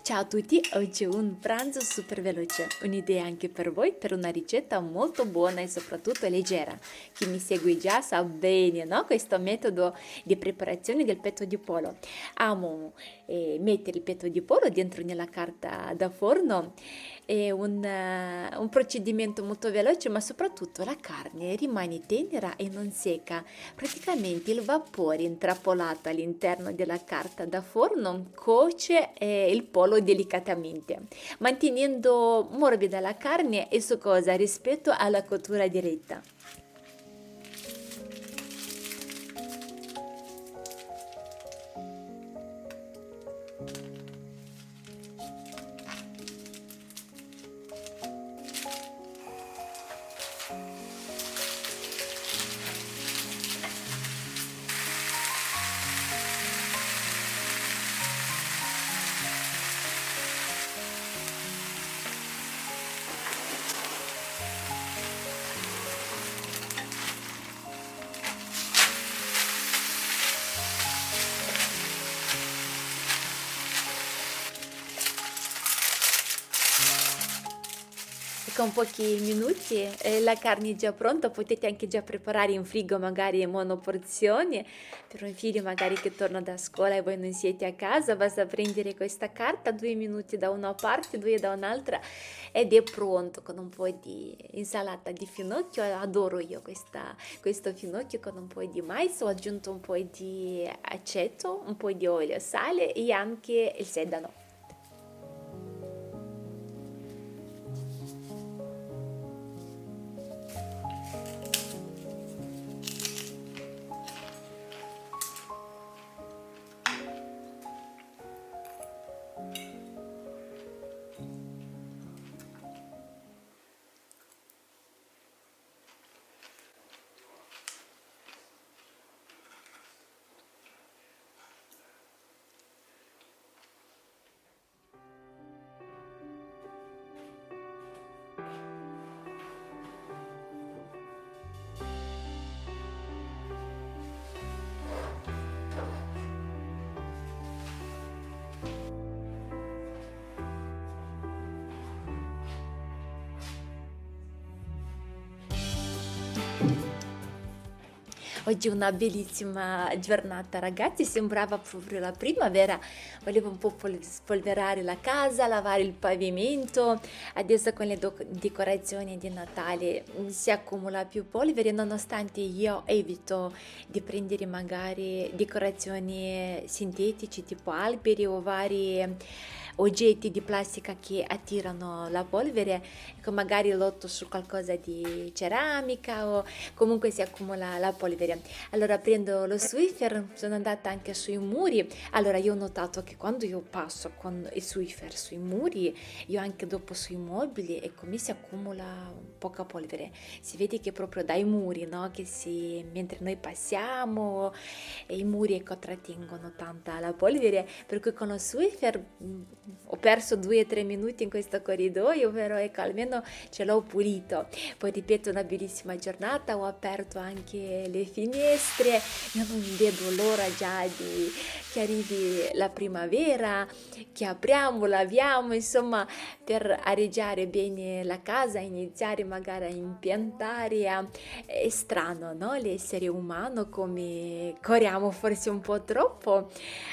Ciao a tutti, oggi un pranzo super veloce, un'idea anche per voi per una ricetta molto buona e soprattutto leggera. Chi mi segue già sa bene, no? Questo metodo di preparazione del petto di pollo. Amo mettere il petto di pollo dentro nella carta da forno, è un procedimento molto veloce, ma soprattutto la carne rimane tenera e non secca. Praticamente il vapore intrappolato all'interno della carta da forno cuoce il pollo delicatamente, mantenendo morbida la carne e succosa rispetto alla cottura diretta. Con pochi minuti la carne è già pronta, potete anche già preparare in frigo magari in monoporzioni per un figlio magari che torna da scuola e voi non siete a casa, basta prendere questa carta, 2 minuti da una parte, 2 da un'altra ed è pronto con un po' di insalata di finocchio, adoro io questo finocchio con un po' di mais, ho aggiunto un po' di aceto, un po' di olio, sale e anche il sedano. Oggi è una bellissima giornata, ragazzi, sembrava proprio la primavera. Volevo un po' spolverare la casa, lavare il pavimento. Adesso con le decorazioni di Natale si accumula più polvere, nonostante io evito di prendere magari decorazioni sintetiche tipo alberi o vari oggetti di plastica che attirano la polvere, ecco, magari lotto su qualcosa di ceramica o comunque si accumula la polvere. Allora prendo lo Swiffer, sono andata anche sui muri. Allora io ho notato che quando io passo con il Swiffer sui muri, io anche dopo sui mobili, ecco, mi si accumula poca polvere. Si vede che proprio dai muri, no? Mentre noi passiamo, i muri, ecco, trattengono tanta la polvere, per cui con lo Swiffer ho perso 2 o 3 minuti in questo corridoio, però ecco, almeno ce l'ho pulito. Poi ripeto, una bellissima giornata, ho aperto anche le finestre finestre, io non vedo l'ora già che arrivi la primavera, che apriamo, laviamo, insomma, per areggiare bene la casa, iniziare magari a impiantare. È strano, no? L'essere umano come corriamo forse un po' troppo.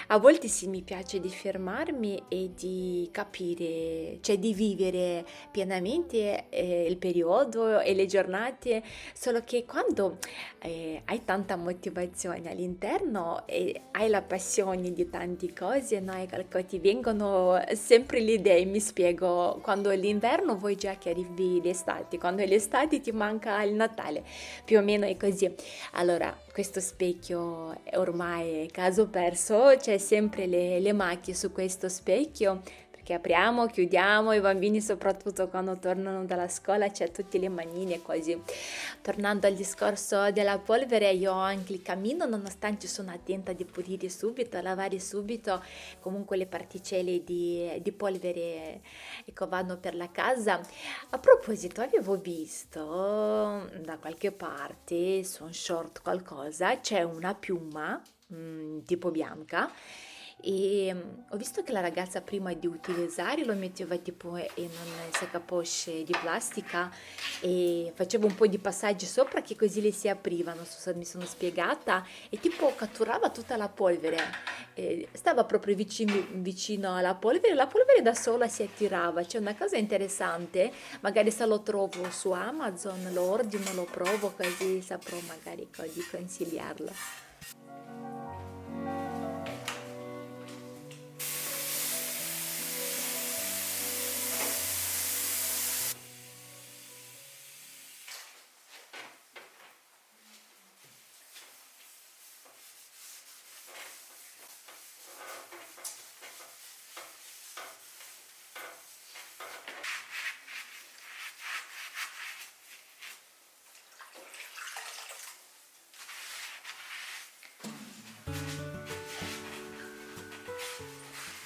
A volte sì, mi piace di fermarmi e di capire, cioè di vivere pienamente il periodo e le giornate, solo che quando hai tanta motivazione all'interno e hai la passione di tante cose, no? Ecco, ti vengono sempre le idee, mi spiego, quando è l'inverno vuoi già che arrivi l'estate, quando è l'estate ti manca il Natale, più o meno è così. Allora, questo specchio è ormai caso perso, c'è sempre le macchie su questo specchio, perché apriamo, chiudiamo, i bambini soprattutto quando tornano dalla scuola c'è tutte le manine così. Tornando al discorso della polvere, io ho anche il camino, nonostante sono attenta di pulire subito, a lavare subito, comunque le particelle di polvere ecco, vanno per la casa. A proposito, avevo visto da qualche parte su un short qualcosa, c'è una piuma tipo bianca e ho visto che la ragazza prima di utilizzare lo metteva tipo in un saccaposce di plastica e faceva un po' di passaggi sopra che così le si apriva, non so se mi sono spiegata, e tipo catturava tutta la polvere. Stava proprio vicino alla polvere, la polvere da sola si attirava. C'è una cosa interessante, magari se lo trovo su Amazon, lo ordino, lo provo così saprò magari di consigliarlo.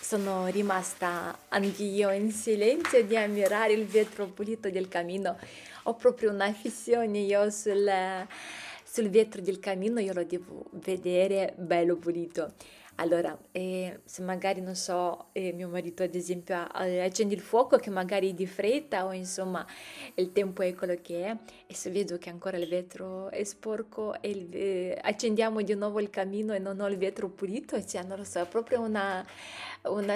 Sono rimasta anch'io in silenzio di ammirare il vetro pulito del camino. Ho proprio una fissione io sul vetro del camino, io lo devo vedere bello pulito. Allora, se magari non so, mio marito ad esempio accende il fuoco che magari è di fretta o insomma il tempo è quello che è e se vedo che ancora il vetro è sporco e accendiamo di nuovo il camino e non ho il vetro pulito, cioè non lo so, è proprio una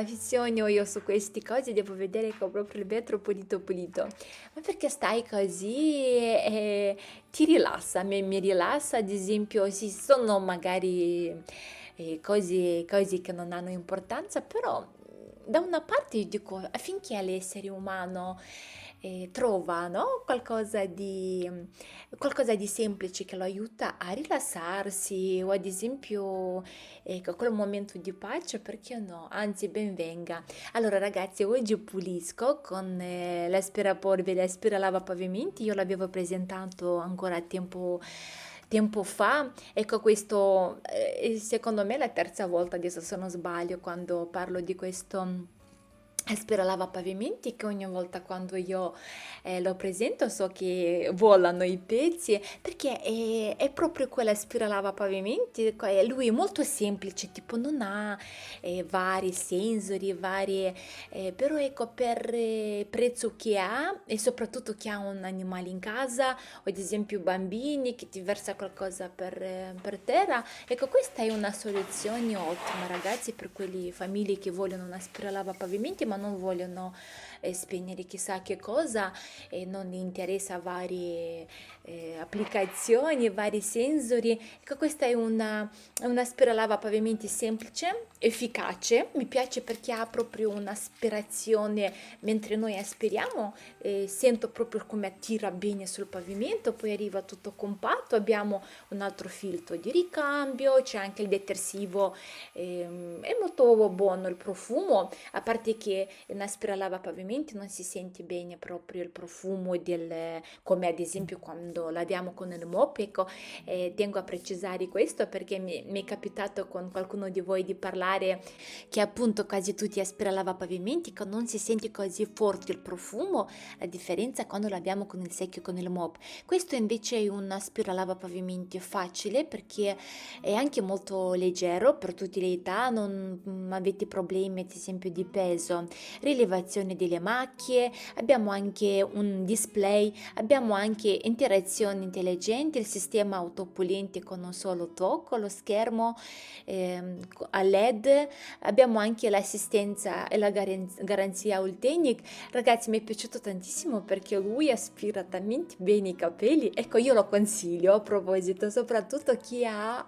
visione ho io su queste cose, devo vedere che ho proprio il vetro pulito pulito. Ma perché stai così e ti rilassa, a me mi rilassa, ad esempio, sì, sono magari cose che non hanno importanza, però da una parte io dico, affinché l'essere umano trova, no? Qualcosa di semplice che lo aiuta a rilassarsi o ad esempio ecco, quel momento di pace, perché no? Anzi, ben venga. Allora ragazzi, oggi pulisco con l'aspirapolvere, l'aspiralavapavimenti, io l'avevo presentato ancora tempo fa. Ecco, questo secondo me è la terza volta, adesso se non sbaglio, quando parlo di questo aspiralavapavimenti che ogni volta quando io lo presento so che volano i pezzi perché è proprio quell'aspiralavapavimenti, lui è molto semplice, tipo non ha vari sensori, varie, però ecco per prezzo che ha e soprattutto chi ha un animale in casa o ad esempio bambini che ti versa qualcosa per terra, ecco questa è una soluzione ottima ragazzi per quelle famiglie che vogliono un aspiralavapavimenti ma non vogliono spegnere chissà che cosa e non gli interessa varie applicazioni, vari sensori. Ecco, questa è una aspiralavapavimenti semplice, efficace, mi piace perché ha proprio un'aspirazione mentre noi aspiriamo, sento proprio come attira bene sul pavimento, poi arriva tutto compatto, abbiamo un altro filtro di ricambio, c'è anche il detersivo, è molto buono il profumo, a parte che un aspiralavapavimenti pavimenti non si sente bene proprio il profumo come ad esempio quando laviamo con il mop, ecco, tengo a precisare questo perché mi è capitato con qualcuno di voi di parlare che appunto quasi tutti aspiralavapavimenti, che non si sente così forte il profumo, la differenza quando laviamo con il secchio e con il mop. Questo invece è un aspiralavapavimenti facile perché è anche molto leggero per tutte le età, non avete problemi ad esempio di peso, rilevazione delle macchie, abbiamo anche un display, abbiamo anche interazione intelligente, il sistema autopulente con un solo tocco, lo schermo a LED, abbiamo anche l'assistenza e la garanzia Ultenic. Ragazzi, mi è piaciuto tantissimo perché lui aspira talmente bene i capelli, ecco io lo consiglio a proposito, soprattutto chi ha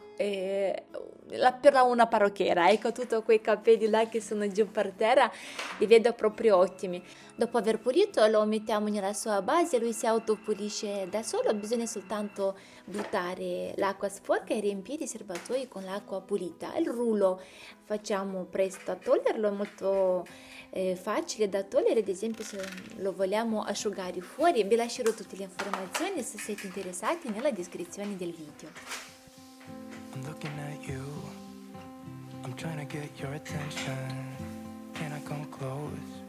per una parrucchiera, ecco tutti quei capelli là che sono giù per terra, li vedo proprio ottimi. Dopo aver pulito lo mettiamo nella sua base, lui si autopulisce da solo, bisogna soltanto buttare l'acqua sporca e riempire i serbatoi con l'acqua pulita. Il rullo facciamo presto a toglierlo, è molto facile da togliere, ad esempio se lo vogliamo asciugare fuori. Vi lascerò tutte le informazioni se siete interessati nella descrizione del video. I'm looking at you, I'm trying to get your attention. Can I come close?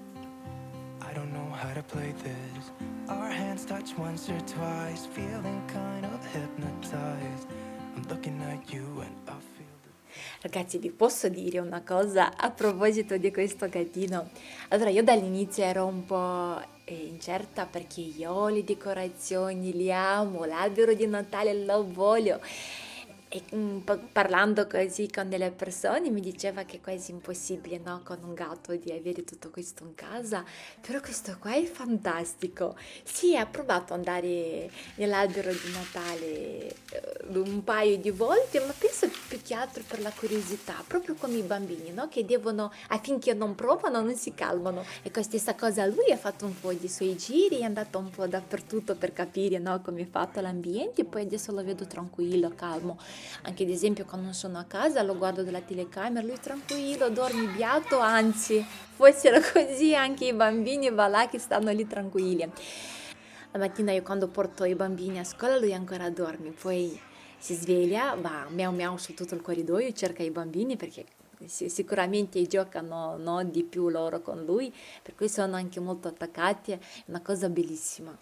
I don't know how to play this. Our hands touch once or twice, feeling kind of hypnotized. I'm looking at you and I feel Ragazzi, vi posso dire una cosa a proposito di questo gattino? Allora, io dall'inizio ero un po' incerta perché io le decorazioni li amo, l'albero di Natale lo voglio. E parlando così con delle persone mi diceva che è quasi impossibile, no, con un gatto di avere tutto questo in casa, però questo qua è fantastico. Sì, ha provato ad andare nell'albero di Natale un paio di volte, ma penso più che altro per la curiosità, proprio come i bambini, no, che devono, affinché non provano, non si calmano. E con stessa cosa lui ha fatto un po' di suoi giri, è andato un po' dappertutto per capire, no, come è fatto l'ambiente, e poi adesso lo vedo tranquillo, calmo. Anche ad esempio quando non sono a casa lo guardo dalla telecamera, lui tranquillo, dormi beato, anzi, fossero così anche i bambini va là che stanno lì tranquilli. La mattina io quando porto i bambini a scuola lui ancora dorme, poi si sveglia, va miau miau su tutto il corridoio, cerca i bambini perché sicuramente giocano, no, di più loro con lui, per cui sono anche molto attaccati, è una cosa bellissima.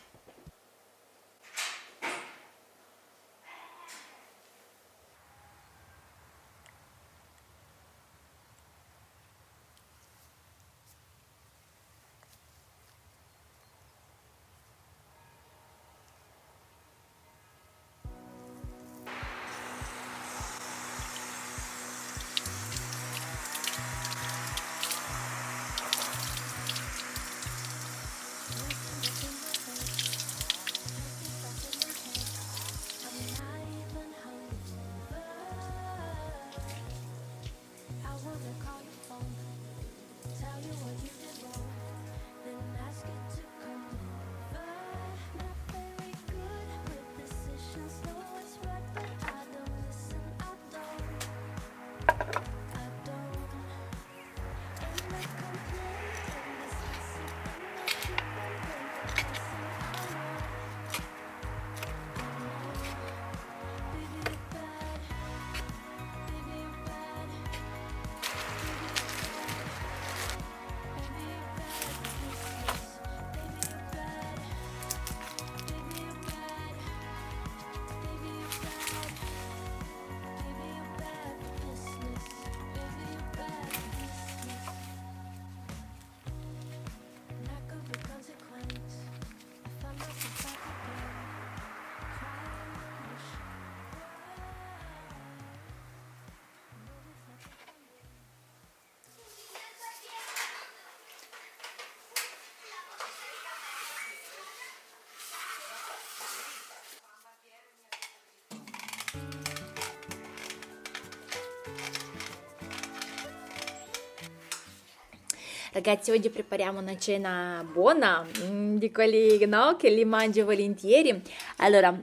Ragazzi, oggi prepariamo una cena buona, di quelli, no, che li mangio volentieri. Allora,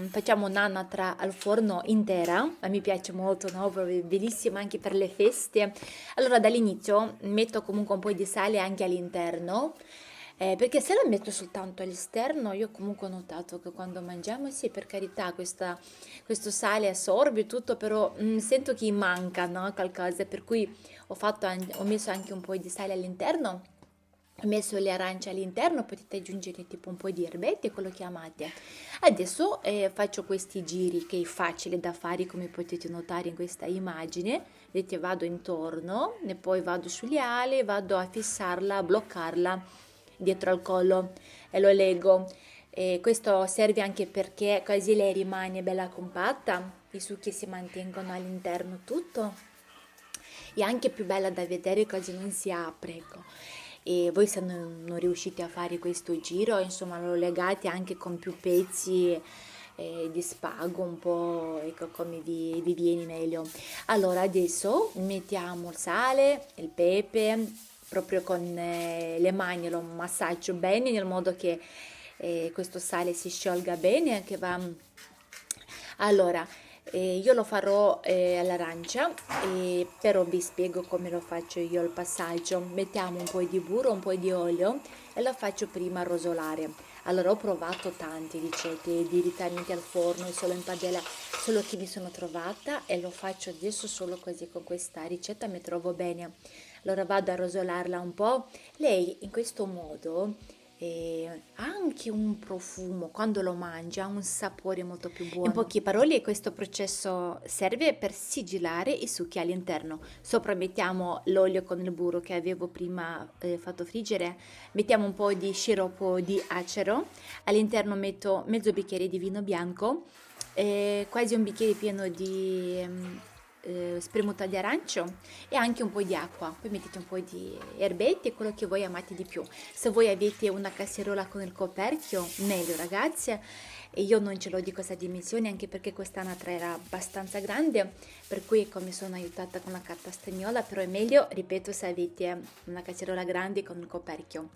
facciamo un'anatra al forno intera, a me piace molto, no? Proprio bellissima anche per le feste. Allora, dall'inizio metto comunque un po' di sale anche all'interno. Perché se lo metto soltanto all'esterno, io comunque ho notato che quando mangiamo, sì, per carità, questo sale assorbe tutto, però sento che manca, no? Qualcosa, per cui ho messo anche un po' di sale all'interno. Ho messo le arance all'interno, potete aggiungere tipo un po' di erbette, quello che amate. Adesso faccio questi giri che è facile da fare, come potete notare in questa immagine. Vedete, vado intorno e poi vado sulle ali, vado a fissarla, a bloccarla dietro al collo e lo leggo. E questo serve anche perché così lei rimane bella compatta, i succhi si mantengono all'interno tutto e anche più bella da vedere così non si apre, ecco. E voi se non riuscite a fare questo giro, insomma, lo legate anche con più pezzi di spago, un po' ecco, come vi viene meglio. Allora, adesso mettiamo il sale, il pepe, proprio con le mani lo massaggio bene nel modo che questo sale si sciolga bene, che va. Allora, io lo farò all'arancia, però vi spiego come lo faccio io il passaggio. Mettiamo un po' di burro, un po' di olio e lo faccio prima rosolare. Allora, ho provato tante ricette direttamente al forno e solo in padella, solo che mi sono trovata e lo faccio adesso solo così con questa ricetta mi trovo bene. Allora vado a rosolarla un po'. Lei in questo modo ha anche un profumo, quando lo mangia, ha un sapore molto più buono. In poche parole, questo processo serve per sigillare i succhi all'interno. Sopra mettiamo l'olio con il burro che avevo prima fatto friggere, mettiamo un po' di sciroppo di acero, all'interno metto mezzo bicchiere di vino bianco, quasi un bicchiere pieno di spremuta di arancio e anche un po' di acqua. Poi mettete un po' di erbette, quello che voi amate di più. Se voi avete una casseruola con il coperchio, meglio ragazze. E io non ce l'ho di questa dimensione anche perché quest'anatra era abbastanza grande, per cui ecco, mi sono aiutata con la carta stagnola, però è meglio, ripeto, se avete una casseruola grande con il coperchio.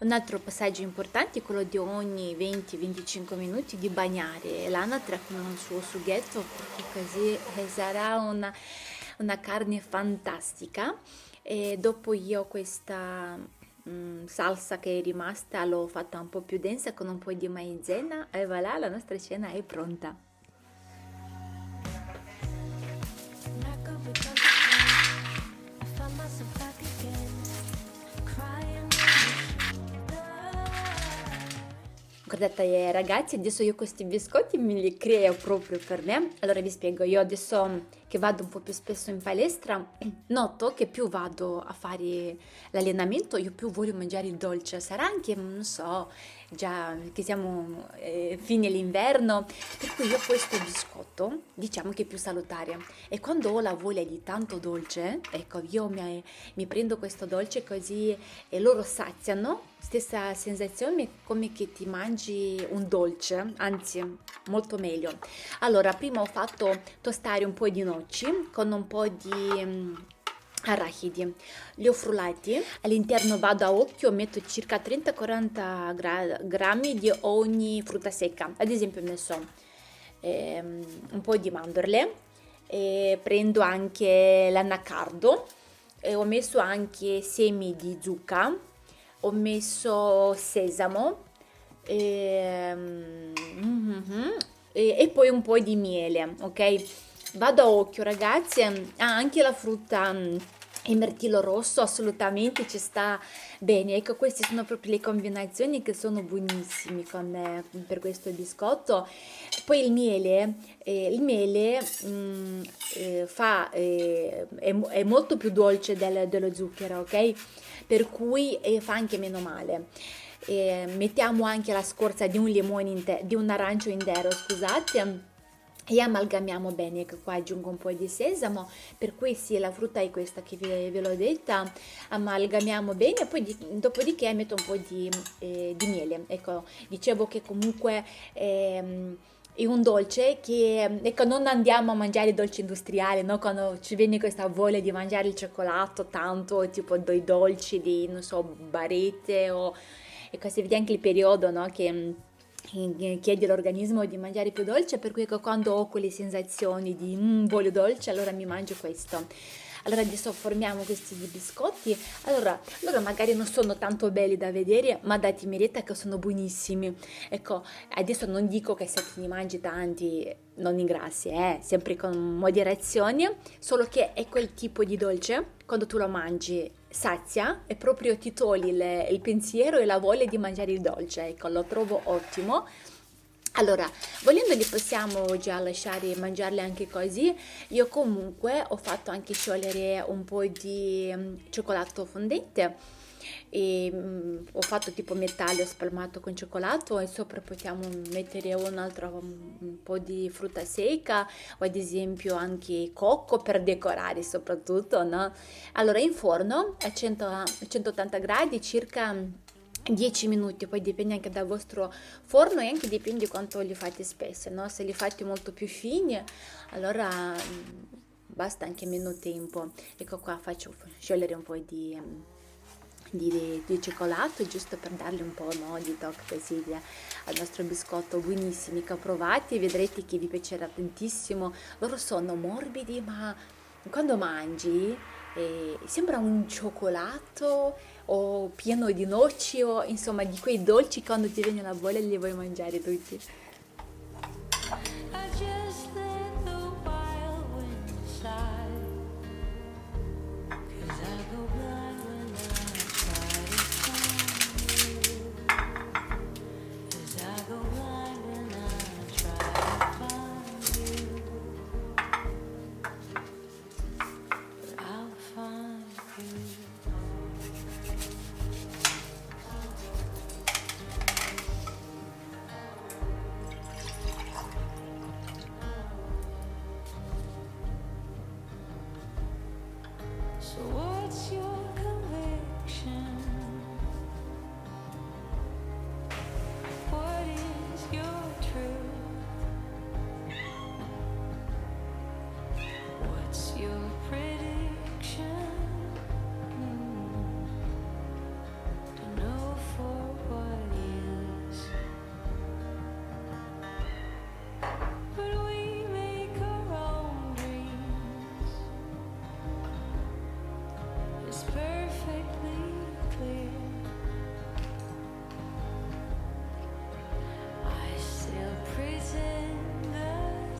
Un altro passaggio importante è quello di ogni 20-25 minuti di bagnare l'anatra con un suo sughetto, perché così sarà una carne fantastica. E dopo io questa salsa che è rimasta l'ho fatta un po' più densa con un po' di maizena e voilà, la nostra cena è pronta. Back up because of pain. I found myself back again, crying on the shoulder. Guardate ragazzi, adesso io questi biscotti me li creo proprio per me. Allora vi spiego, io adesso che vado un po' più spesso in palestra, noto che più vado a fare l'allenamento, io più voglio mangiare il dolce. Sarà anche, non so, già che siamo fine l'inverno, per cui io questo biscotto diciamo che è più salutare. E quando ho la voglia di tanto dolce, ecco, io mi prendo questo dolce così e loro saziano. Stessa sensazione come che ti mangi un dolce, anzi molto meglio. Allora, prima ho fatto tostare un po' di noci con un po' di arachidi, li ho frullati, all'interno vado a occhio, metto circa 30-40 grammi di ogni frutta secca, ad esempio ho messo un po' di mandorle, prendo anche l'anacardo, ho messo anche semi di zucca, ho messo sesamo e poi un po' di miele, ok? Vado a occhio ragazzi, anche la frutta il mirtillo rosso assolutamente ci sta bene, ecco queste sono proprio le combinazioni che sono buonissime per questo biscotto. Poi il miele è molto più dolce dello zucchero, ok? Per cui fa anche meno male. Mettiamo anche la scorza di un limone di un arancio intero, scusate, e amalgamiamo bene. Ecco qua aggiungo un po' di sesamo, per cui sì, la frutta è questa che ve l'ho detta, amalgamiamo bene e poi dopodiché metto un po' di miele. Ecco, dicevo che comunque è un dolce che ecco, non andiamo a mangiare dolce industriale, no? Quando ci viene questa voglia di mangiare il cioccolato tanto, tipo dei dolci di, non so, barette o ecco, si vede anche il periodo, no? Che chiede all'organismo di mangiare più dolce, per cui ecco, quando ho quelle sensazioni di voglio dolce, allora mi mangio questo. Allora adesso formiamo questi biscotti. Allora, loro magari non sono tanto belli da vedere, ma datemi retta che sono buonissimi. Ecco, adesso non dico che se ti ne mangi tanti non ingrassi, sempre con moderazione, solo che è quel tipo di dolce, quando tu lo mangi sazia e proprio ti togli il pensiero e la voglia di mangiare il dolce, ecco, lo trovo ottimo. Allora, volendo li possiamo già lasciare mangiarli anche così. Io comunque ho fatto anche sciogliere un po' di cioccolato fondente e ho fatto tipo metà, ho spalmato con cioccolato e sopra possiamo mettere un altro un po' di frutta secca o ad esempio anche cocco per decorare soprattutto, no? Allora in forno a 180 gradi circa 10 minuti, poi dipende anche dal vostro forno e anche dipende quanto li fate spesse, no? Se li fate molto più fini, allora basta anche meno tempo. Ecco qua faccio sciogliere un po' di cioccolato giusto per dargli un po', no, di tocco così al nostro biscotto buonissimi che provate, vedrete che vi piacerà tantissimo. Loro sono morbidi ma quando mangi sembra un cioccolato o pieno di noci o insomma di quei dolci quando ti viene la voglia li vuoi mangiare tutti.